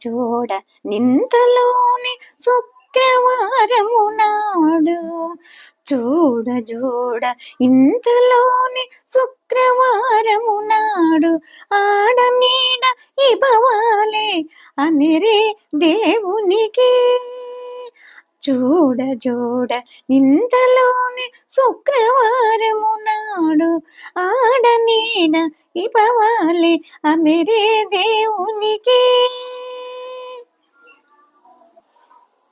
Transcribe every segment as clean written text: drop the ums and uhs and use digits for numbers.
చూడ నింతలోని శుక్రవారము నాడు, చూడ ఇంతలోని శుక్రవారము నాడు, ఆడనీడ ఇబవాలే అమిరే దేవునికి. చూడ ఇంతలోని శుక్రవారము నాడు, ఆడనీడ ఇబవాలే అమిరే దేవునికి.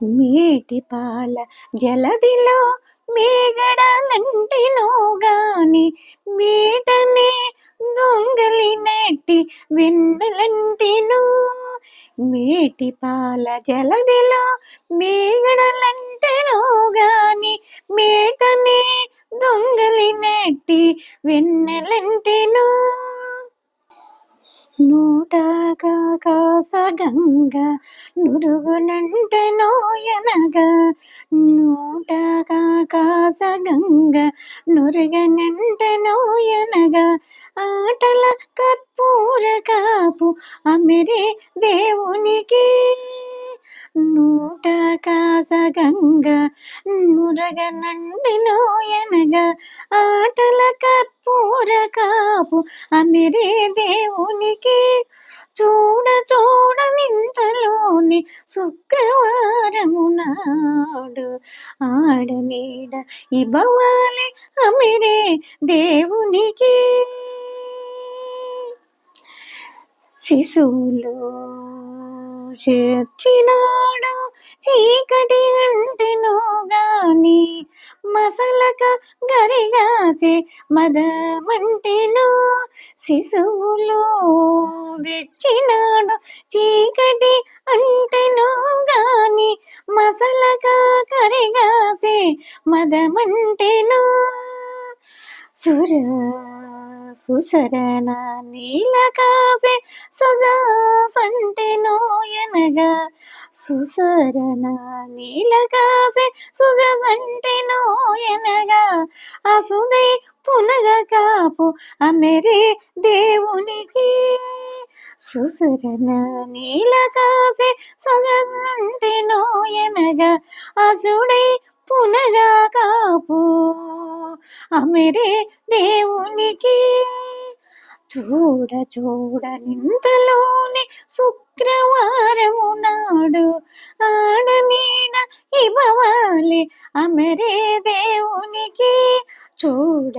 మేటి పాల జలదిలో మేగడలంటినో గాని, మేటనే దొంగలినట్టి వెన్నెలంటిను. మేటి పాల జలదిలో మేగడలంటినో గాని, మేటనే దొంగలినట్టి వెన్నెలంటిను. నూటకాకాసగంగ నురుగునంటెనోయనగా, నూటకాకాసగంగ నురుగనంటెనోయనగా, ఆటల కర్పూర కాపు అమిరే దేవునికి. నూటకాసగంగ నురగనంటెనోయనగా, ఆటల కర్పూర కాపు అమిరే దేవునికి. చూడ నింతలోని శుక్రవారము నాడు, ఆడనీడ ఇబవాలే అమిరే దేవునికి. శిశువులు చేర్చినాడు చీకటి అంటెనో గాని, మసలక గరిగాసే మదమంటెను. శిశువులు తెచ్చినాడు చీకటి అంటెనో గాని, మసలక కరిగాసే మదమంటెను. సుసరణ నీలకాసే సుగసంటెనోయనగా, సుసరణ నీలకాసే సుగసంటెనోయనగా, అసుదై పునగ కాపు అమిరే దేవునికి. సుసరణ నీలకాసే సుగసంటెనోయనగా, అసుడై పునగ కాపు అమిరే దేవునికి. చూడ నింతలోని శుక్రవారము నాడు, ఆడనీడ ఇబవాలే అమిరే దేవునికి. చూడ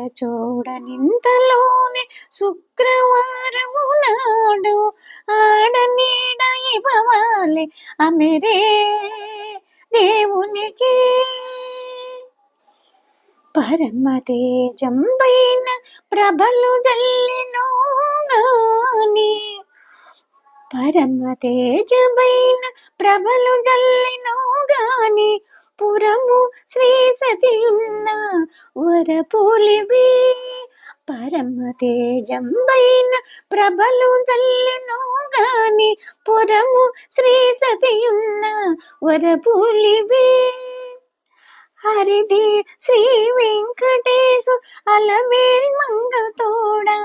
నింతలోని శుక్రవారము నాడు, ఆడనీడ ఇబవాలే అమిరే దేవునికి. పరమ తేజంబైన ప్రభలు జల్లినో గాని, పరమ తేజమైన ప్రభలు జల్లినో గాని, పురము శ్రీ సతియున్న వరపులివి. పరమ తేజంబైన ప్రభలు జల్లినో గాని, పురము శ్రీ సతియున్న వరపులివి. హరిది శ్రీ వెంకటేశు అలమేల్ మంగతోడా,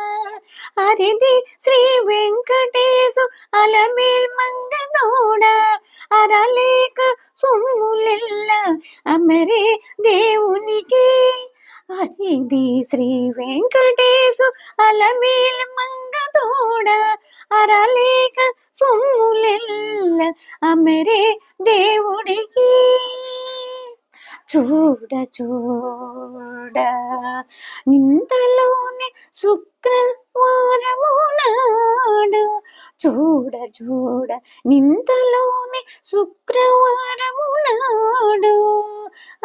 హరిది శ్రీ వెంకటేశు అలమేల్ మంగతోడా, అరలేక సొమ్ములెల్ల అమిరే దేవునికి. హరిది శ్రీ వెంకటేశు అలమేల్ మంగతోడా, అరలేక సొమ్ములెల్ల అమిరే దేవుడికి. చూడ నింతలోని శుక్రవారము నాడు, చూడ నింతలోని శుక్రవారము నాడు,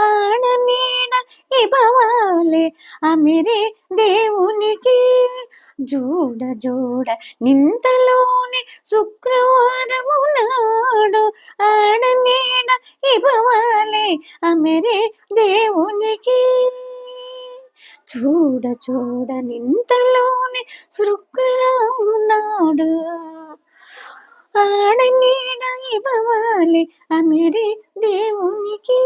ఆడనీడ ఇబవాలే అమిరే దేవునికి. చూడ నింతలోని శుక్రవారము నాడు, ఆడనీడ ఇబవాలే అమిరే దేవునికి. చూడ నింతలోని శుక్రవారము నాడు, ఆడనీడ ఇబవాలే అమిరే దేవునికి.